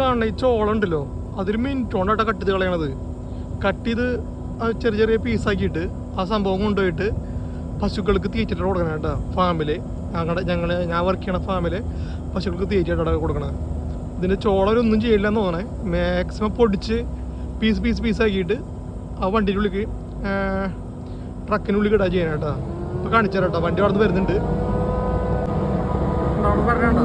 കാണുന്ന ഈ ചോളം ഉണ്ടല്ലോ അതൊരു മിനിറ്റ് കൊണ്ടാട്ടാ കട്ട് ചെയ്ത് കളയണത്. കട്ട് ചെയ്ത് ചെറിയ ചെറിയ പീസാക്കിയിട്ട് ആ സംഭവം കൊണ്ടുപോയിട്ട് പശുക്കൾക്ക് തീറ്റിട്ട് കൊടുക്കണം കേട്ടോ. ഫാമിൽ ഞാൻ വർക്ക് ചെയ്യണ ഫാമിൽ പശുക്കൾക്ക് തീറ്റിട്ട് കൊടുക്കണം. ഇതിൻ്റെ ചോളൊരൊന്നും ചെയ്യില്ല എന്ന് തോന്നണേ. മാക്സിമം പൊടിച്ച് പീസാക്കിയിട്ട് ആ വണ്ടിൻ്റെ ഉള്ളിൽ ട്രക്കിനുള്ളിൽ ഇടാൻ ചെയ്യണം കേട്ടോ. ഇപ്പോൾ കാണിച്ചു തരാം കേട്ടോ. വണ്ടി അവിടെ വരുന്നുണ്ട്. പറഞ്ഞോ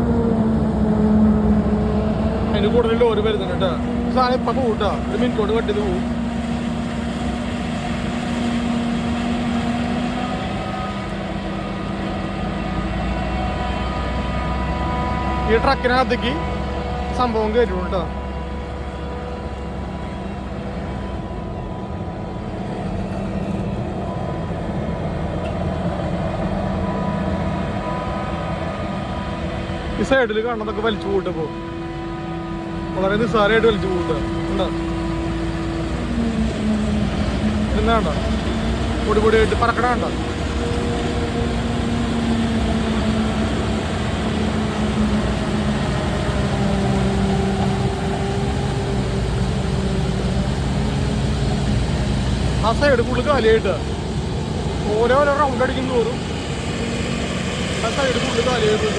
അതിന് കൂടുതൽ ലോറി വരുന്നുണ്ട് കേട്ടോ. സാധനം ഇപ്പം പോകും കേട്ടോ. ഒരു മിനിറ്റ് കൊണ്ട് കട്ട് ചെയ്ത് പോകും. ഈ ട്രക്കിനകത്തേക്ക് സംഭവം കയറ്റും കേട്ടോ. ഈ സൈഡിൽ കാണുന്നതൊക്കെ വലിച്ചു കൂട്ടപ്പോ വളരെ നിസ്സാരമായിട്ട് വലിച്ചു കൂട്ടുക ഉണ്ടോ. എന്താണ്ട പൊടി പൊടിയായിട്ട് പറക്കണ. ആ സൈഡ് ഫുള്ള് കാലിയായിട്ട് ഓരോ റൗണ്ട് അടിക്കും തോറും ആ സൈഡ് ഫുള്ള് കാലിയായിട്ട്